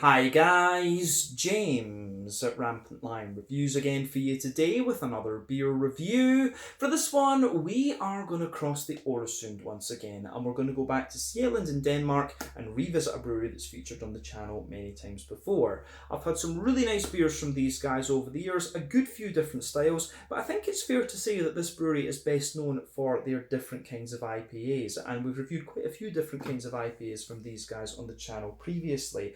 Hi guys, James at Rampant Lion Reviews again for you today with another beer review. For this one, we are going to cross the Øresund once again, and we're going to go back to Sjælland in Denmark and revisit a brewery that's featured on the channel many times before. I've had some really nice beers from these guys over the years, a good few different styles, but I think it's fair to say that this brewery is best known for their different kinds of IPAs, and we've reviewed quite a few different kinds of IPAs from these guys on the channel previously.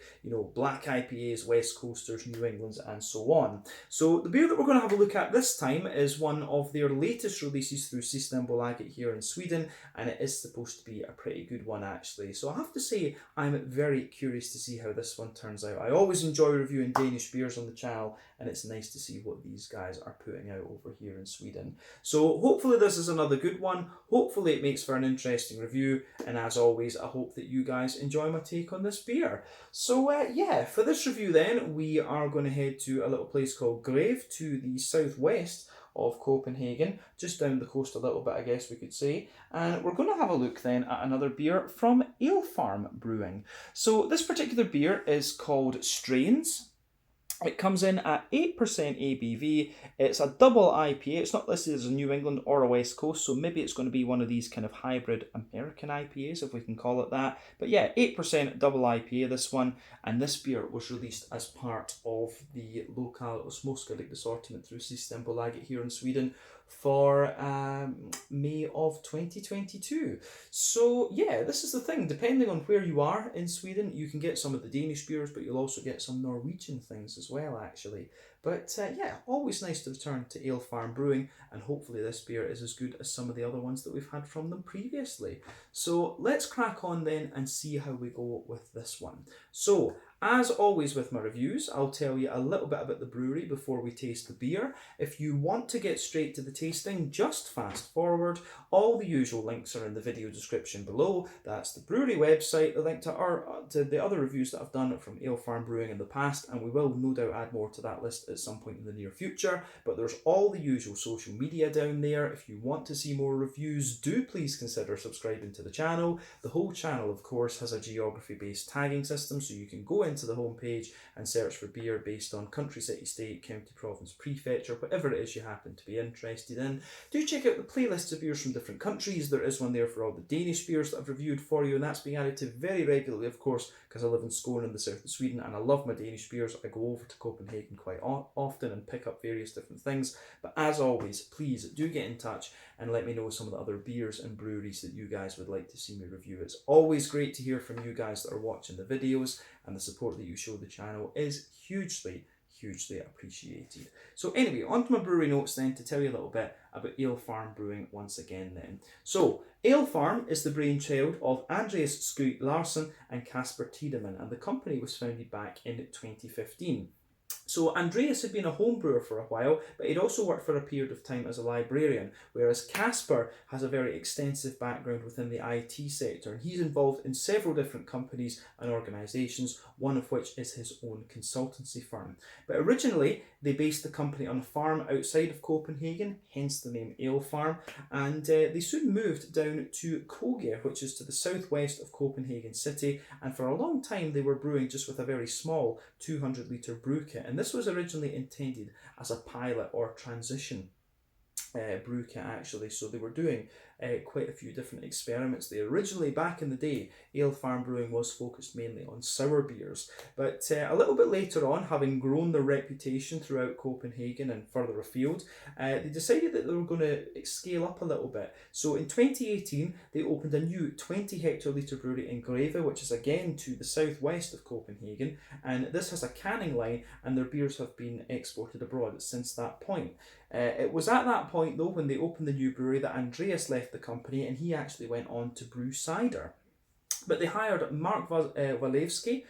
Black IPAs, West Coasters, New Englands, and so on. So the beer that we're going to have a look at this time is one of their latest releases through Systembolaget here in Sweden, and it is supposed to be a pretty good one actually. So I have to say I'm very curious to see how this one turns out. I always enjoy reviewing Danish beers on the channel, and it's nice to see what these guys are putting out over here in Sweden. So hopefully this is another good one. Hopefully it makes for an interesting review, and as always I hope that you guys enjoy my take on this beer. So for this review then, we are going to head to a little place called Greve to the southwest of Copenhagen, just down the coast a little bit I guess we could say, and we're going to have a look then at another beer from Alefarm Brewing. So this particular beer is called Strains. It comes in at 8% ABV. It's a double IPA. It's not listed as a New England or a West Coast, so maybe it's going to be one of these kind of hybrid American IPAs, if we can call it that. But yeah, 8% double IPA, this one. And this beer was released as part of the local småskalig assortment through Systembolaget here in Sweden for May of 2022. So yeah, this is the thing. Depending on where you are in Sweden, you can get some of the Danish beers, but you'll also get some Norwegian things as well, actually. But yeah, always nice to return to Alefarm Brewing, and hopefully this beer is as good as some of the other ones that we've had from them previously. So let's crack on then and see how we go with this one. So, as always with my reviews, I'll tell you a little bit about the brewery before we taste the beer. If you want to get straight to the tasting, just fast forward. All the usual links are in the video description below. That's the brewery website, the link to the other reviews that I've done from Alefarm Brewing in the past, and we will no doubt add more to that list at some point in the near future. But there's all the usual social media down there. If you want to see more reviews, do please consider subscribing to the channel. The whole channel, of course, has a geography-based tagging system, so you can go into the homepage and search for beer based on country, city, state, county, province, prefecture, whatever it is you happen to be interested in. Do check out the playlists of beers from different countries. There is one there for all the Danish beers that I've reviewed for you, and that's being added to very regularly, of course, because I live in Skåne in the south of Sweden, and I love my Danish beers. I go over to Copenhagen quite often and pick up various different things. But as always, please do get in touch and let me know some of the other beers and breweries that you guys would like to see me review. It's always great to hear from you guys that are watching the videos, and the support that you show the channel is hugely appreciated. So anyway, on to my brewery notes then, to tell you a little bit about Alefarm Brewing once again then. So Alefarm is the brainchild of Andreas Skuit Larsen and Kasper Tiedemann, and the company was founded back in 2015. So Andreas had been a home brewer for a while, but he'd also worked for a period of time as a librarian, whereas Kasper has a very extensive background within the IT sector, and he's involved in several different companies and organisations, one of which is his own consultancy firm. But originally, they based the company on a farm outside of Copenhagen, hence the name Alefarm, and they soon moved down to Køge, which is to the southwest of Copenhagen city, and for a long time they were brewing just with a very small 200-litre brew kit, and this was originally intended as a pilot or transition brew kit actually, so they were doing quite a few different experiments there. Originally, back in the day, Alefarm Brewing was focused mainly on sour beers, but a little bit later on, having grown their reputation throughout Copenhagen and further afield, they decided that they were going to scale up a little bit. So in 2018, they opened a new 20 hectolitre brewery in Greve, which is again to the southwest of Copenhagen, and this has a canning line, and their beers have been exported abroad since that point. It was at that point though, when they opened the new brewery, that Andreas left the company, and he actually went on to brew cider. But they hired Mark Walewski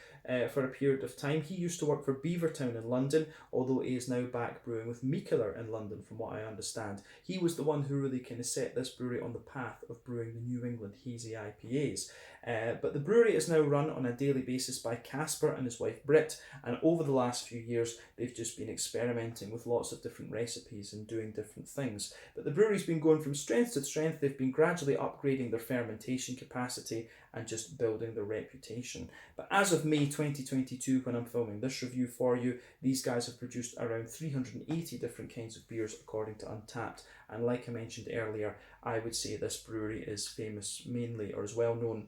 for a period of time. He used to work for Beavertown in London, although he is now back brewing with Mikkeller in London, from what I understand. He was the one who really kind of set this brewery on the path of brewing the New England hazy IPAs. But the brewery is now run on a daily basis by Kasper and his wife Britt, and over the last few years they've just been experimenting with lots of different recipes and doing different things. But the brewery's been going from strength to strength. They've been gradually upgrading their fermentation capacity and just building their reputation. But as of May 2022, when I'm filming this review for you, these guys have produced around 380 different kinds of beers according to Untappd. And like I mentioned earlier, I would say this brewery is famous mainly, or is well known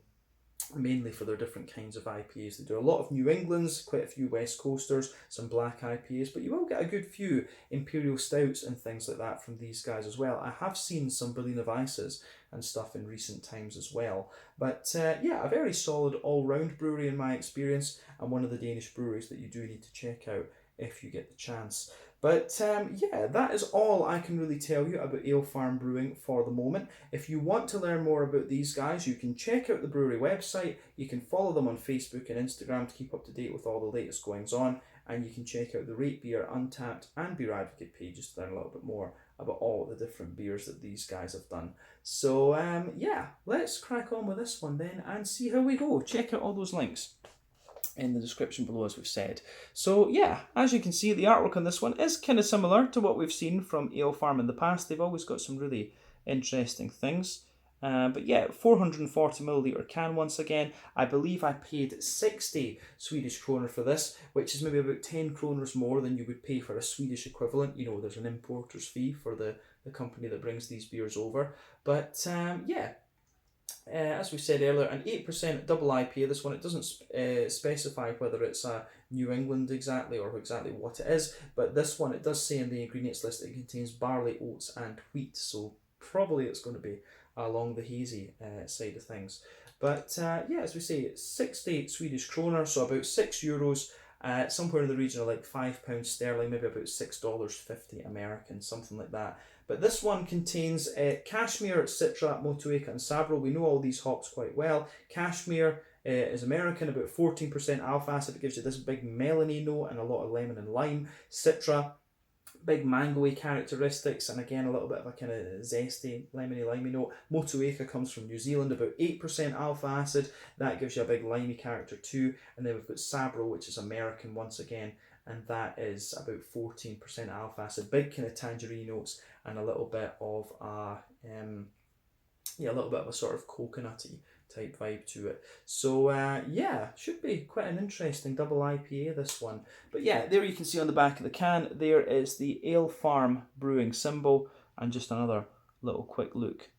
mainly for their different kinds of IPAs. They do a lot of New Englands, quite a few West Coasters, some black IPAs, but you will get a good few Imperial Stouts and things like that from these guys as well. I have seen some Berliner Weisses and stuff in recent times as well. But yeah, a very solid all-round brewery in my experience, and one of the Danish breweries that you do need to check out if you get the chance. But yeah, that is all I can really tell you about Alefarm Brewing for the moment. If you want to learn more about these guys, you can check out the brewery website, you can follow them on Facebook and Instagram to keep up to date with all the latest goings on, and you can check out the Rate Beer, Untappd and Beer Advocate pages to learn a little bit more about all the different beers that these guys have done. So yeah, let's crack on with this one then and see how we go. Check out all those links in the description below, as we've said. So yeah, as you can see, the artwork on this one is kind of similar to what we've seen from Alefarm in the past. They've always got some really interesting things. But yeah, 440ml can once again. I believe I paid 60 Swedish kroner for this, which is maybe about 10 kroners more than you would pay for a Swedish equivalent. You know, there's an importer's fee for the company that brings these beers over. But yeah, as we said earlier, an 8% double IPA. This one, it doesn't specify whether it's a New England exactly or exactly what it is, but this one, it does say in the ingredients list it contains barley, oats and wheat, so probably it's going to be along the hazy side of things. But yeah, as we say, it's 60 Swedish kroner, so about €6, somewhere in the region of like £5 sterling, maybe about $6.50 American, something like that. But this one contains Cashmere, Citra, Motueka and Sabro. We know all these hops quite well. Cashmere is American, about 14% alpha acid. It gives you this big melony note and a lot of lemon and lime. Citra, big mango-y characteristics, and again a little bit of a kind of zesty, lemony, limey note. Motueka comes from New Zealand, about 8% alpha acid. That gives you a big limey character too. And then we've got Sabro, which is American once again, and that is about 14% alpha acid. Big kind of tangerine notes and a little bit of a yeah, a little bit of a sort of coconutty type vibe to it. So yeah, should be quite an interesting double IPA, this one. But yeah, there you can see on the back of the can, there is the Alefarm Brewing symbol, and just another little quick look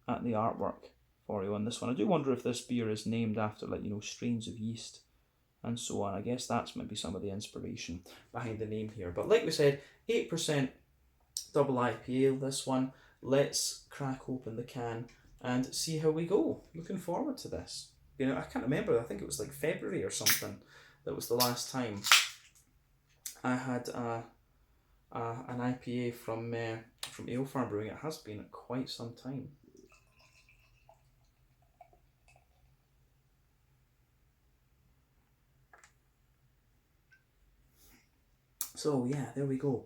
at the artwork for you on this one. I do wonder if this beer is named after, like, you know, strains of yeast and so on. I guess that's maybe some of the inspiration behind the name here. But like we said, 8% double IPA, this one. Let's crack open the can and see how we go. Looking forward to this. You know, I can't remember, I think it was like February or something that was the last time I had an IPA from Alefarm Brewing. It has been quite some time. So yeah, there we go.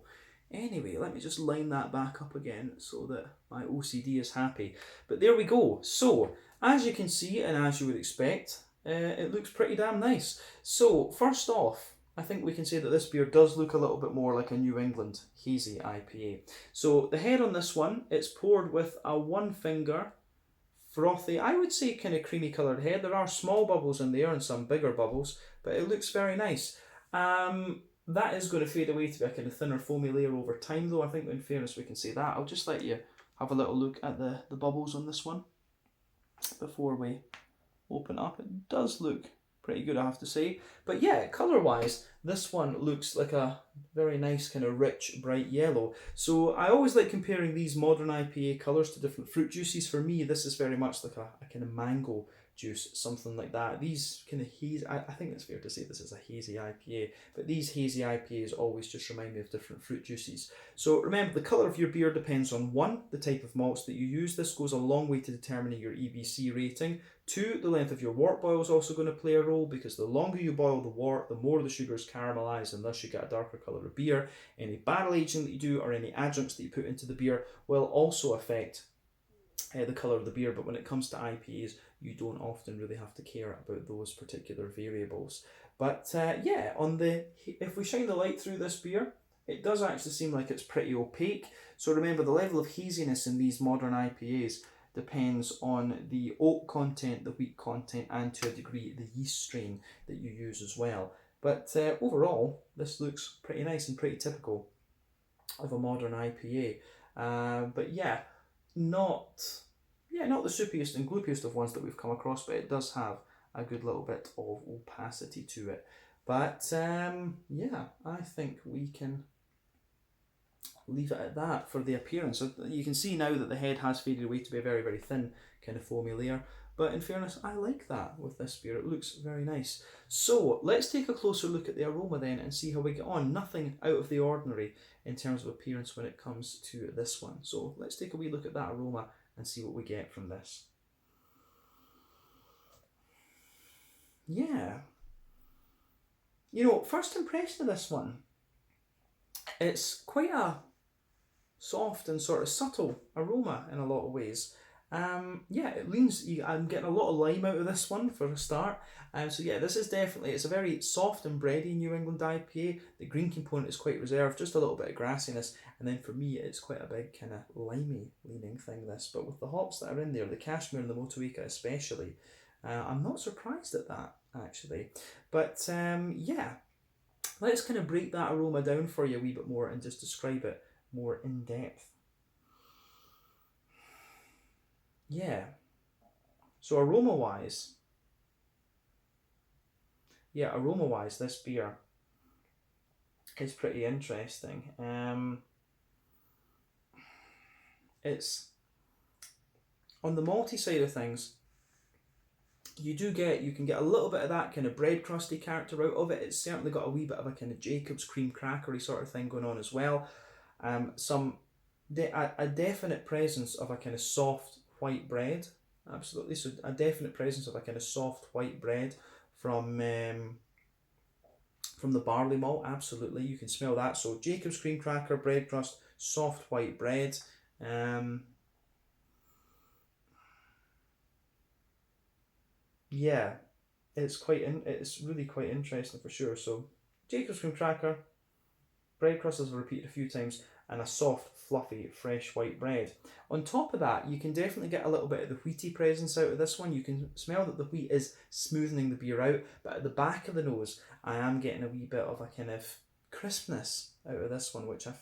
Anyway, let me just line that back up again so that my OCD is happy. But there we go. So, as you can see, and as you would expect, it looks pretty damn nice. So, first off, I think we can say that this beer does look a little bit more like a New England hazy IPA. So, the head on this one, it's poured with a one-finger frothy, I would say kind of creamy coloured head. There are small bubbles in there and some bigger bubbles, but it looks very nice. That is going to fade away to be a kind of thinner foamy layer over time, though. I think in fairness we can say that. I'll just let you have a little look at the bubbles on this one before we open up. It does look pretty good, I have to say. But yeah, colour-wise, this one looks like a very nice kind of rich, bright yellow. So I always like comparing these modern IPA colours to different fruit juices. For me, this is very much like a kind of mango juice, something like that. These kind of hazy, I think it's fair to say this is a hazy IPA, but these hazy IPAs always just remind me of different fruit juices. So remember, the colour of your beer depends on 1, the type of malts that you use. This goes a long way to determining your EBC rating. 2, the length of your wort boil is also going to play a role, because the longer you boil the wort, the more the sugars caramelise, and thus you get a darker colour of beer. Any barrel aging that you do or any adjuncts that you put into the beer will also affect the colour of the beer, but when it comes to IPAs, you don't often really have to care about those particular variables. But yeah, if we shine the light through this beer, it does actually seem like it's pretty opaque. So remember, the level of haziness in these modern IPAs depends on the oat content, the wheat content, and to a degree the yeast strain that you use as well. But overall, this looks pretty nice and pretty typical of a modern IPA. But yeah, not the soupiest and gloopiest of ones that we've come across, but it does have a good little bit of opacity to it. But yeah, I think we can leave it at that for the appearance. So you can see now that the head has faded away to be a very, very thin kind of foamy layer. But in fairness, I like that with this beer. It looks very nice. So let's take a closer look at the aroma then and see how we get on. Nothing out of the ordinary in terms of appearance when it comes to this one. So let's take a wee look at that aroma and see what we get from this. Yeah. First impression of this one, it's quite a soft and sort of subtle aroma in a lot of ways. Yeah, it leans. I'm getting a lot of lime out of this one for a start. So yeah, this is definitely, it's a very soft and bready New England IPA. The green component is quite reserved, just a little bit of grassiness, and then for me, it's quite a big kind of limey leaning thing. This, but with the hops that are in there, the Cashmere and the Motueka especially, I'm not surprised at that actually. But yeah, let's kind of break that aroma down for you a wee bit more and just describe it more in depth. Yeah, so aroma-wise, this beer is pretty interesting. It's on the malty side of things. You can get a little bit of that kind of bread crusty character out of it. It's certainly got a wee bit of a kind of Jacob's cream crackery sort of thing going on as well. A definite presence of a kind of soft white bread, absolutely. So a definite presence of a kind of soft white bread from the barley malt, absolutely. You can smell that. So Jacob's cream cracker, bread crust, soft white bread. Yeah, it's really quite interesting for sure. So Jacob's cream cracker, bread crust, as I've repeated a few times, and a soft, fluffy, fresh white bread. On top of that, you can definitely get a little bit of the wheaty presence out of this one. You can smell that the wheat is smoothing the beer out, but at the back of the nose, I am getting a wee bit of a kind of crispness out of this one, which I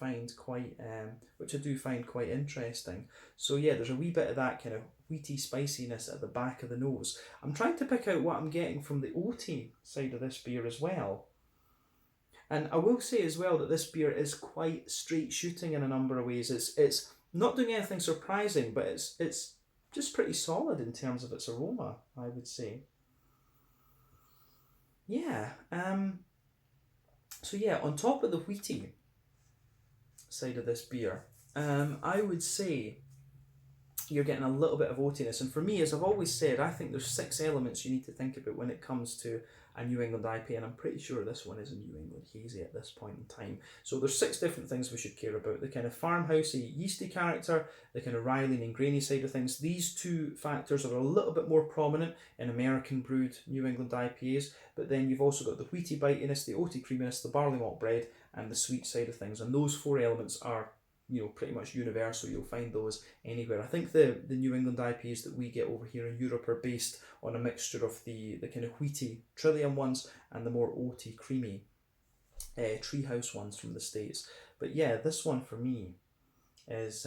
do find quite interesting. So yeah, there's a wee bit of that kind of wheaty spiciness at the back of the nose. I'm trying to pick out what I'm getting from the oaty side of this beer as well. And I will say as well that this beer is quite straight shooting in a number of ways. It's not doing anything surprising, but it's just pretty solid in terms of its aroma, I would say. Yeah. So yeah, on top of the wheaty side of this beer, I would say you're getting a little bit of oatiness. And for me, as I've always said, I think there's 6 elements you need to think about when it comes to a New England IPA, and I'm pretty sure this one is a New England hazy at this point in time. So there's 6 different things we should care about: the kind of farmhousey, yeasty character, the kind of rye and grainy side of things. These 2 factors are a little bit more prominent in American brewed New England IPAs, but then you've also got the wheaty bitiness, the oaty creaminess, the barley malt bread, and the sweet side of things. And those 4 elements are pretty much universal. You'll find those anywhere. I think the New England IPAs that we get over here in Europe are based on a mixture of the kind of wheaty Trillium ones and the more oaty, creamy Treehouse ones from the States. But yeah, this one for me is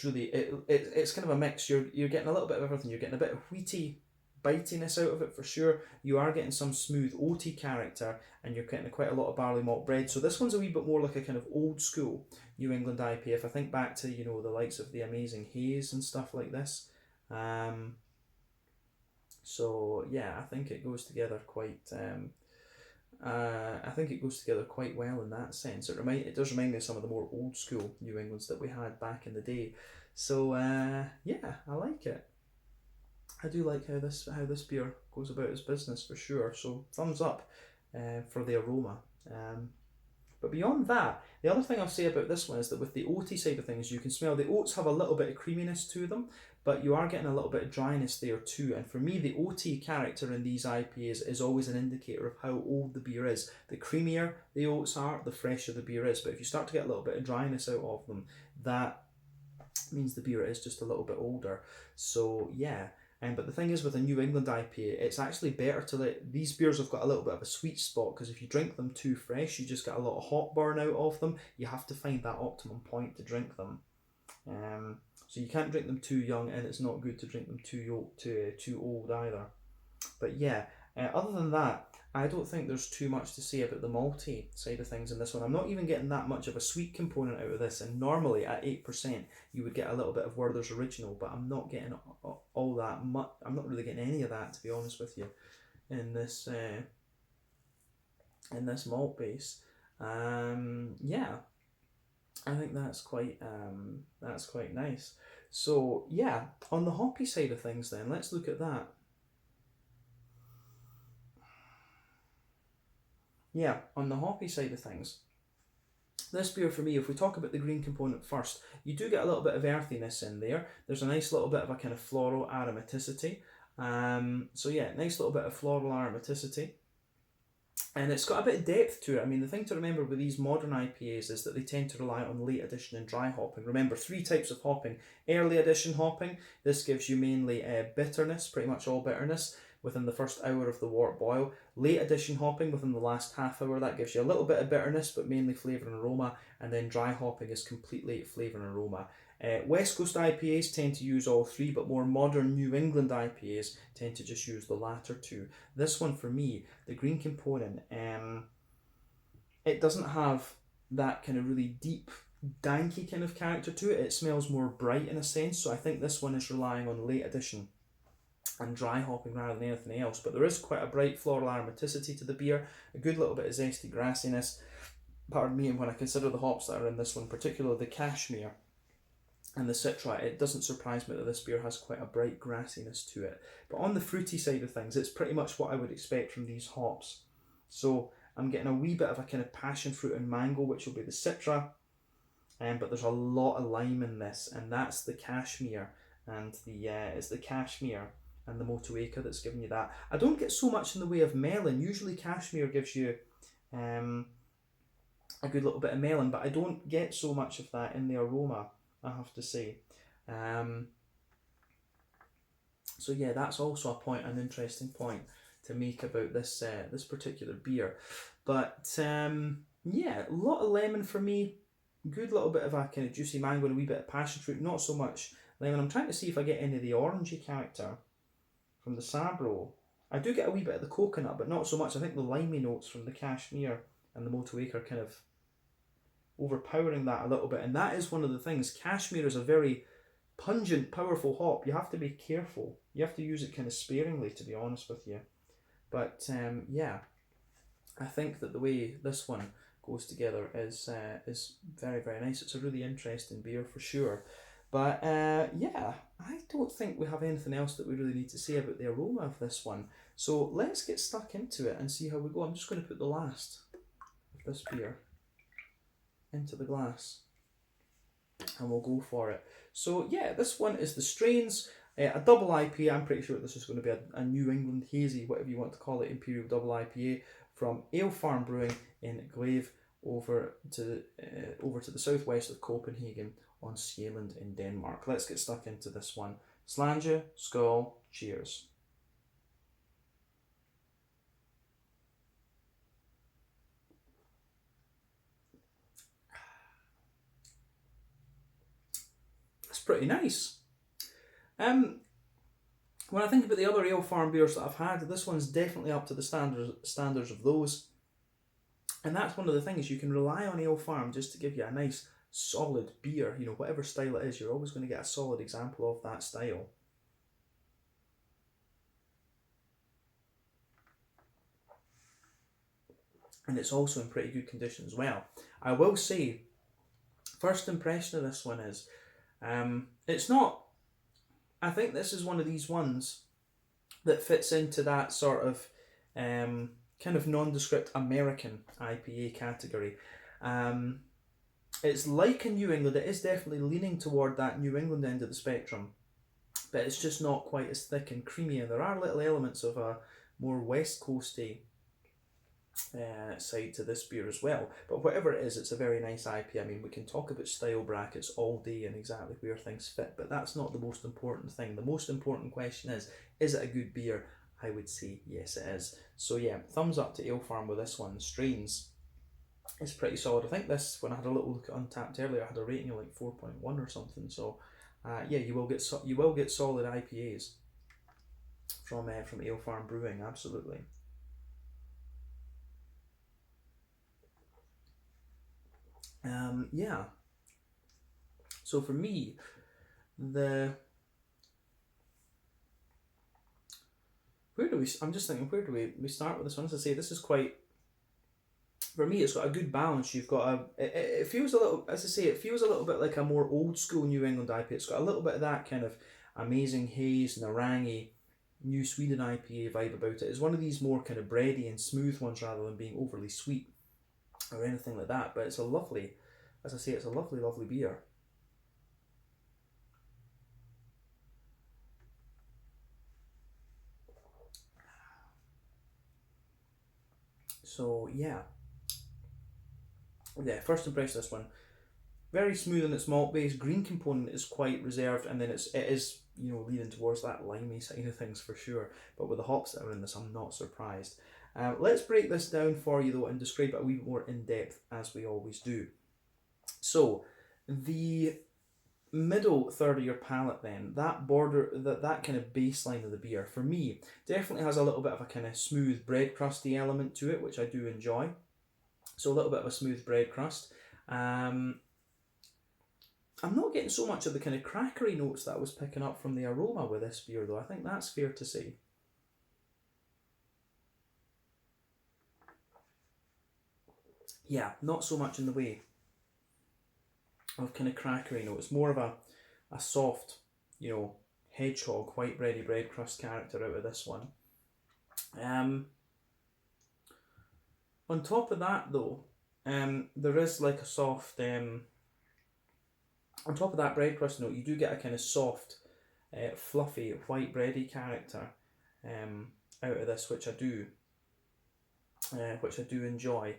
really it's kind of a mix. You're getting a little bit of everything. You're getting a bit of wheaty bitiness out of it for sure. You are getting some smooth oaty character, and you're getting quite a lot of barley malt bread. So this one's a wee bit more like a kind of old school New England IPA. If I think back to the likes of the Amazing Haze and stuff like this. So yeah, I think it goes together quite. I think it goes together quite well in that sense. It does remind me of some of the more old school New Englands that we had back in the day. So yeah, I like it. I do like how this beer goes about its business for sure. So thumbs up for the aroma. But beyond that, the other thing I'll say about this one is that with the oaty side of things, you can smell the oats have a little bit of creaminess to them, but you are getting a little bit of dryness there too. And for me, the OT character in these IPAs is always an indicator of how old the beer is. The creamier the oats are, the fresher the beer is. But if you start to get a little bit of dryness out of them, that means the beer is just a little bit older. So yeah. But the thing is, with a New England IPA, it's actually better to let these beers have got a little bit of a sweet spot, because if you drink them too fresh, you just get a lot of hop burn out of them. You have to find that optimum point to drink them. So you can't drink them too young, and it's not good to drink them too old either. But yeah, other than that, I don't think there's too much to say about the malty side of things in this one. I'm not even getting that much of a sweet component out of this, and normally at 8% you would get a little bit of Werther's Original, but I'm not getting all that much. I'm not really getting any of that, to be honest with you, in this malt base. Yeah, I think that's quite nice. So yeah, on the hoppy side of things then, let's look at that. Yeah, on the hoppy side of things, this beer for me, if we talk about the green component first, you do get a little bit of earthiness in there. There's a nice little bit of a kind of floral aromaticity. So yeah, nice little bit of floral aromaticity. And it's got a bit of depth to it. I mean, the thing to remember with these modern IPAs is that they tend to rely on late addition and dry hopping. Remember, 3 types of hopping. Early addition hopping, this gives you mainly bitterness, pretty much all bitterness, within the first hour of the wort boil. Late addition hopping within the last half hour, that gives you a little bit of bitterness, but mainly flavour and aroma. And then dry hopping is completely flavour and aroma. West Coast IPAs tend to use all 3, but more modern New England IPAs tend to just use the latter 2. This one for me, the green component, it doesn't have that kind of really deep, danky kind of character to it. It smells more bright in a sense, so I think this one is relying on late addition and dry hopping rather than anything else. But there is quite a bright floral aromaticity to the beer, a good little bit of zesty grassiness. Pardon me, and when I consider the hops that are in this one, particularly the cashmere and the citra, it doesn't surprise me that this beer has quite a bright grassiness to it. But on the fruity side of things, it's pretty much what I would expect from these hops. So I'm getting a wee bit of a kind of passion fruit and mango, which will be the citra, but there's a lot of lime in this, and that's the cashmere, and it's the cashmere and the Motueka that's giving you that. I don't get so much in the way of melon. Usually cashmere gives you a good little bit of melon, but I don't get so much of that in the aroma, I have to say. So yeah, that's also an interesting point to make about this this particular beer. But yeah, a lot of lemon for me. Good little bit of a kind of juicy mango and a wee bit of passion fruit. Not so much lemon. I'm trying to see if I get any of the orangey character from the Sabro. I do get a wee bit of the coconut, but not so much. I think the limey notes from the cashmere and the Motueka are kind of overpowering that a little bit. And that is one of the things. Cashmere is a very pungent, powerful hop. You have to be careful. You have to use it kind of sparingly, to be honest with you. But yeah, I think that the way this one goes together is very, very nice. It's a really interesting beer for sure. But yeah, I don't think we have anything else that we really need to say about the aroma of this one. So let's get stuck into it and see how we go. I'm just going to put the last of this beer into the glass and we'll go for it. So yeah, this one is the Strains, a double IPA. I'm pretty sure this is going to be a New England hazy, whatever you want to call it, Imperial double IPA from Alefarm Brewing in Greve over to the southwest of Copenhagen on Sjælland in Denmark. Let's get stuck into this one. Slange, skål, cheers. That's pretty nice. When I think about the other Alefarm beers that I've had, this one's definitely up to the standards of those. And that's one of the things, you can rely on Alefarm just to give you a nice solid beer. You know, whatever style it is, you're always going to get a solid example of that style. And it's also in pretty good condition as well. I will say, first impression of this one is, it's not, I think this is one of these ones that fits into that sort of kind of nondescript American IPA category. It's like a New England. It is definitely leaning toward that New England end of the spectrum. but it's just not quite as thick and creamy, and there are little elements of a more West Coasty side to this beer as well. But whatever it is, it's a very nice IPA. I mean, we can talk about style brackets all day and exactly where things fit, but that's not the most important thing. The most important question is it a good beer? I would say yes, it is. So yeah, thumbs up to Alefarm with this one. Strains is pretty solid. I think this, when I had a little look at Untappd earlier, I had a rating of like 4.1 or something. So yeah, you will get solid IPAs from Alefarm Brewing, absolutely. Yeah. So for me, I'm just thinking, where do we start with this one? As I say, this is quite, for me, it's got a good balance. You've got it feels a little, as I say, it feels a little bit like a more old school New England IPA. It's got a little bit of that kind of amazing haze, Narangi, New Sweden IPA vibe about it. It's one of these more kind of bready and smooth ones rather than being overly sweet or anything like that. But it's a lovely, as I say, it's a lovely, lovely beer. So yeah, first impression of this one, very smooth in its malt base. Green component is quite reserved, and then it is leaning towards that limey side of things for sure. But with the hops that are in this, I'm not surprised. Let's break this down for you though and describe it a wee bit more in depth as we always do. So the middle third of your palate, then that border, that kind of baseline of the beer, for me definitely has a little bit of a kind of smooth bread crusty element to it, which I do enjoy. So a little bit of a smooth bread crust. I'm not getting so much of the kind of crackery notes that I was picking up from the aroma with this beer though. I think that's fair to say. Yeah, not so much in the way of kind of crackery notes. More of a soft, hedgehog, white bready bread crust character out of this one. On top of that though, there is like a soft, on top of that bread crust note, you do get a kind of soft, fluffy, white bready character out of this, which I do enjoy.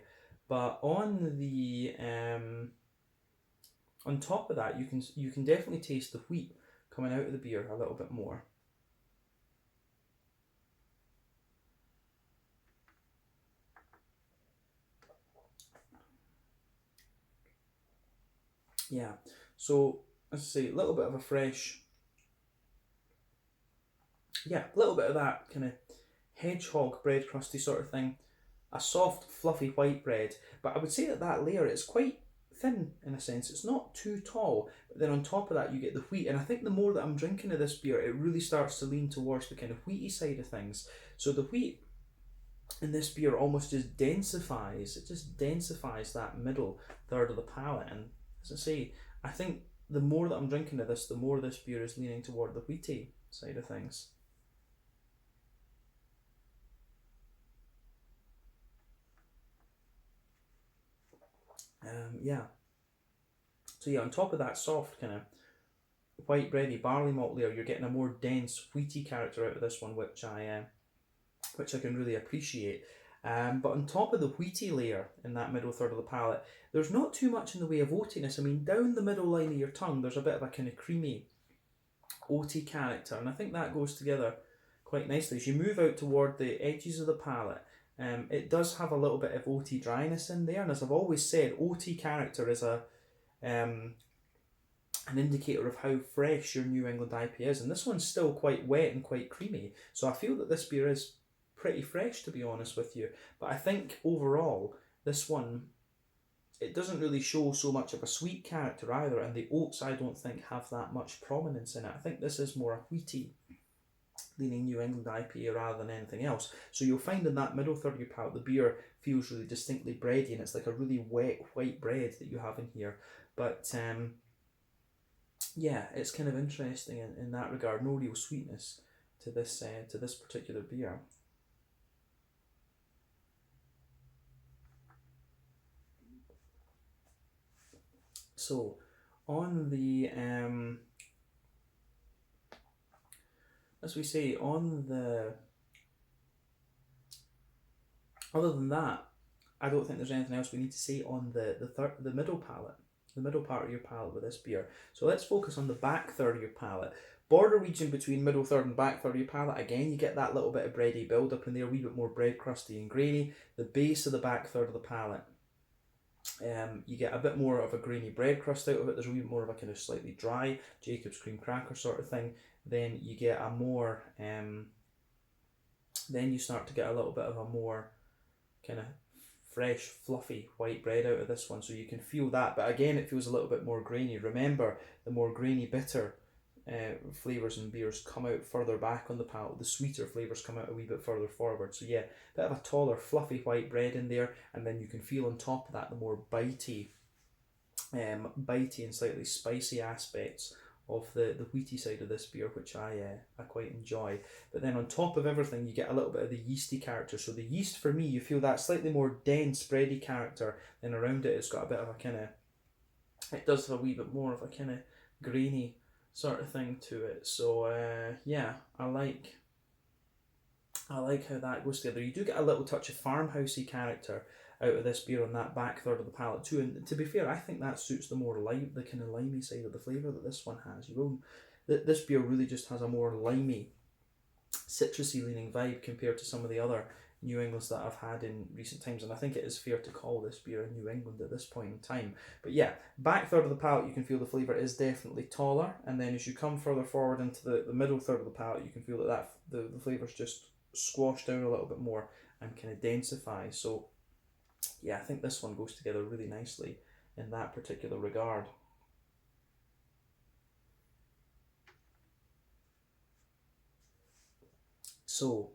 But on the on top of that, you can definitely taste the wheat coming out of the beer a little bit more. Yeah, so as I say, a little bit of a fresh, a little bit of that kind of hedgehog bread crusty sort of thing, a soft fluffy white bread, but I would say that layer is quite thin in a sense. It's not too tall, but then on top of that you get the wheat, and I think the more that I'm drinking of this beer, it really starts to lean towards the kind of wheaty side of things. So the wheat in this beer almost just densifies. It just densifies that middle third of the palate, and as I say, I think the more that I'm drinking of this, the more this beer is leaning toward the wheaty side of things. Yeah. So yeah, on top of that soft kind of white bready barley malt layer, you're getting a more dense wheaty character out of this one, which I can really appreciate. But on top of the wheaty layer in that middle third of the palate, there's not too much in the way of oatiness. I mean, down the middle line of your tongue, there's a bit of a kind of creamy, oaty character, and I think that goes together quite nicely. As you move out toward the edges of the palate, it does have a little bit of oaty dryness in there, and as I've always said, oaty character is an indicator of how fresh your New England IPA is, and this one's still quite wet and quite creamy, so I feel that this beer is pretty fresh, to be honest with you. But I think overall, this one, it doesn't really show so much of a sweet character either, and the oats I don't think have that much prominence in it. I think this is more a wheaty leaning New England IPA rather than anything else. So you'll find in that middle third of your palate, the beer feels really distinctly bready, and it's like a really wet white bread that you have in here. But yeah, it's kind of interesting in that regard. No real sweetness to this particular beer. So on the as we say, on the... Other than that, I don't think there's anything else we need to say on the middle palate, the middle part of your palate with this beer. So let's focus on the back third of your palate. Border region between middle third and back third of your palate. Again, you get that little bit of bready build up in there, a wee bit more bread crusty and grainy. The base of the back third of the palate, you get a bit more of a grainy bread crust out of it. There's a wee bit more of a kind of slightly dry Jacob's cream cracker sort of thing. Then you get a more, then you start to get a little bit of a more kind of fresh, fluffy white bread out of this one, so you can feel that. But again, it feels a little bit more grainy. Remember, the more grainy, bitter flavours and beers come out further back on the palate. The sweeter flavours come out a wee bit further forward. So yeah, a bit of a taller, fluffy white bread in there, and then you can feel on top of that the more bitey and slightly spicy aspects of the wheaty side of this beer, which I quite enjoy. But then on top of everything, you get a little bit of the yeasty character. So the yeast, for me, you feel that slightly more dense, bready character. Then around it, it's got a bit of a kind of, it does have a wee bit more of a kind of grainy sort of thing to it. So yeah, I like how that goes together. You do get a little touch of farmhousey character out of this beer on that back third of the palate too, and to be fair, I think that suits the more the kind of limey side of the flavour that this one has. This beer really just has a more limey, citrusy leaning vibe compared to some of the other New Englands that I've had in recent times, and I think it is fair to call this beer a New England at this point in time. But yeah, back third of the palate, you can feel the flavour is definitely taller, and then as you come further forward into the middle third of the palate, you can feel that the flavour's just squashed down a little bit more and kind of densify. So yeah, I think this one goes together really nicely in that particular regard. So,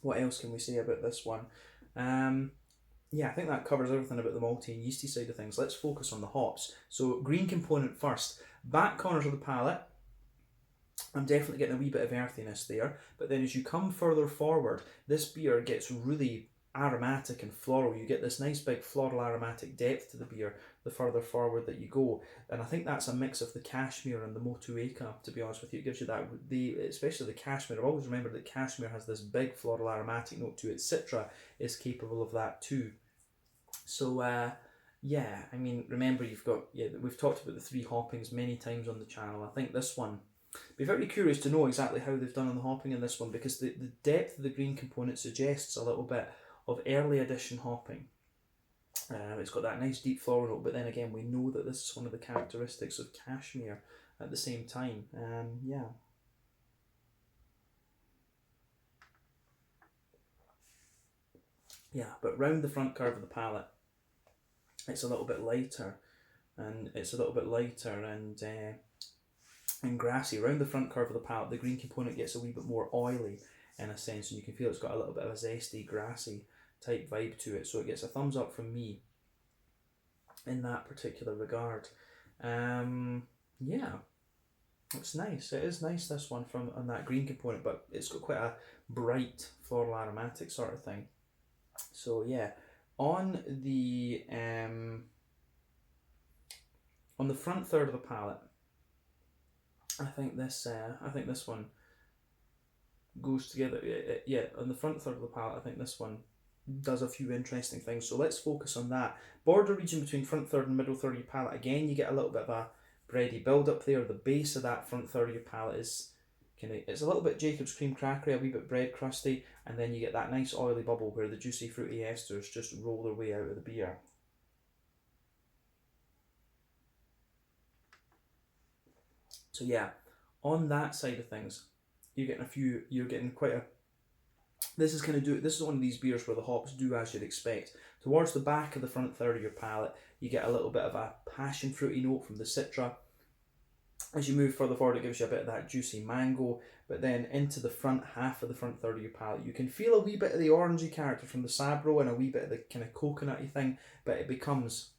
what else can we say about this one? Yeah, I think that covers everything about the malty and yeasty side of things. Let's focus on the hops. So, green component first. Back corners of the palate, I'm definitely getting a wee bit of earthiness there. But then as you come further forward, this beer gets really aromatic and floral. You get this nice big floral aromatic depth to the beer the further forward that you go, and I think that's a mix of the cashmere and the motueka, to be honest with you. It gives you that, especially the cashmere. I've always remembered that cashmere has this big floral aromatic note to it. Citra is capable of that too. So yeah, I mean, remember we've talked about the 3 hoppings many times on the channel. I think this one, be very curious to know exactly how they've done on the hopping in this one, because the depth of the green component suggests a little bit of early edition hopping. It's got that nice deep floral note, but then again, we know that this is one of the characteristics of cashmere at the same time. Yeah. Yeah, but round the front curve of the palate, it's a little bit lighter, and grassy. Round the front curve of the palate, the green component gets a wee bit more oily in a sense, and you can feel it's got a little bit of a zesty, grassy type vibe to it. So it gets a thumbs up from me in that particular regard. Yeah, it's nice. It is nice, this one, on that green component, but it's got quite a bright floral aromatic sort of thing. So yeah, on the front third of the palate, I think this one goes together. Yeah, on the front third of the palate, I think this one does a few interesting things. So let's focus on that. Border region between front third and middle third of your palate. Again, you get a little bit of a bready build up there. The base of that front third of your palate is it's a little bit Jacob's cream crackery, a wee bit bread crusty, and then you get that nice oily bubble where the juicy fruity esters just roll their way out of the beer. So yeah, on that side of things, you're getting quite a, this is one of these beers where the hops do as you'd expect. Towards the back of the front third of your palate, you get a little bit of a passion fruity note from the Citra. As you move further forward, it gives you a bit of that juicy mango, but then into the front half of the front third of your palate, you can feel a wee bit of the orangey character from the Sabro and a wee bit of the kind of coconutty thing, but it becomes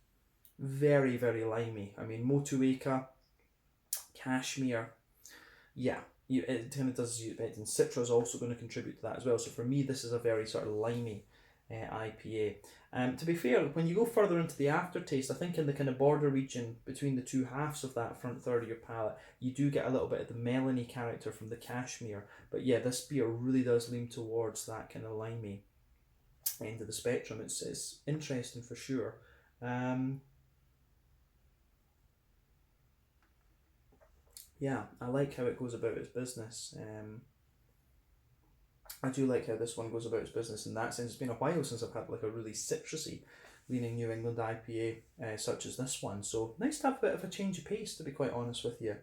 very, very limey. I mean, motueka, cashmere, yeah, it kind of does you a bit, and Citra is also going to contribute to that as well. So for me, this is a very sort of limey IPA. To be fair, when you go further into the aftertaste, I think in the kind of border region between the two halves of that front third of your palate, you do get a little bit of the melony character from the cashmere. But yeah, this beer really does lean towards that kind of limey end of the spectrum. It's interesting for sure. Yeah, I like how it goes about its business. I do like how this one goes about its business in that sense. It's been a while since I've had like a really citrusy leaning New England IPA such as this one. So nice to have a bit of a change of pace, to be quite honest with you.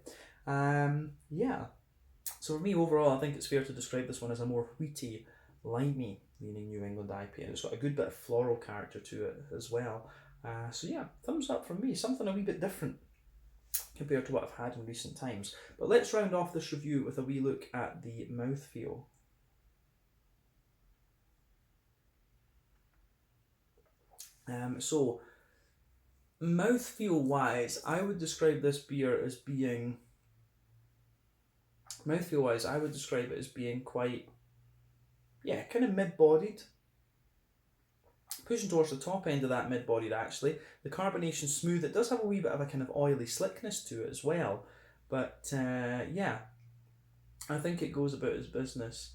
Yeah. So for me overall, I think it's fair to describe this one as a more wheaty, limey leaning New England IPA. It's got a good bit of floral character to it as well. So yeah, thumbs up from me. Something a wee bit different compared to what I've had in recent times. But let's round off this review with a wee look at the mouthfeel. So mouthfeel wise, I would describe this beer as being quite, yeah, kind of mid-bodied, pushing towards the top end of that mid-bodied actually. The carbonation smooth. It does have a wee bit of a kind of oily slickness to it as well, but yeah, I think it goes about its business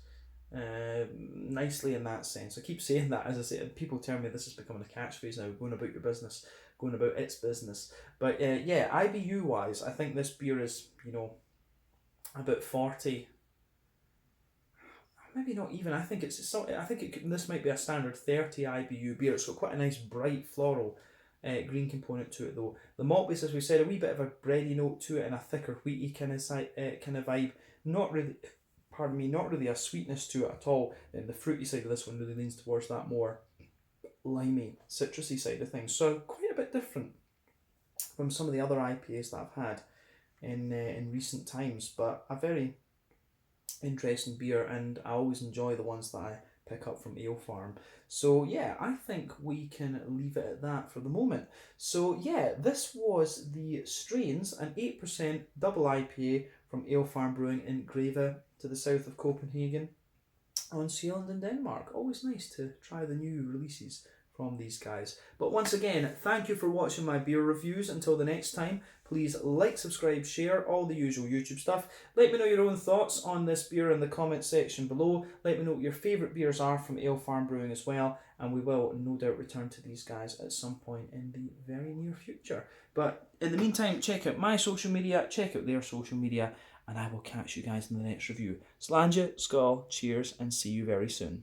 nicely in that sense. I keep saying that, as I say, people tell me this is becoming a catchphrase now, going about your business, going about its business. But yeah, IBU wise, I think this beer is, you know, about 40, maybe not even. I think it's so. I think this might be a standard 30 IBU beer. It's got quite a nice bright floral green component to it though. The malt base, as we said, a wee bit of a bready note to it and a thicker wheaty kind of vibe. Not really. Pardon me, not really a sweetness to it at all. And the fruity side of this one really leans towards that more limey, citrusy side of things. So quite a bit different from some of the other IPAs that I've had in recent times, but a very interesting beer, and I always enjoy the ones that I pick up from Alefarm. So yeah, I think we can leave it at that for the moment. So yeah, this was the Strains, an 8% double IPA from Alefarm Brewing in Greve, to the south of Copenhagen on Sjælland in Denmark. Always nice to try the new releases from these guys. But once again, thank you for watching my beer reviews. Until the next time, please like, subscribe, share, all the usual YouTube stuff. Let me know your own thoughts on this beer in the comments section below. Let me know what your favourite beers are from Alefarm Brewing as well, and we will no doubt return to these guys at some point in the very near future. But in the meantime, check out my social media, check out their social media, and I will catch you guys in the next review. Slàinte, skål, cheers, and see you very soon.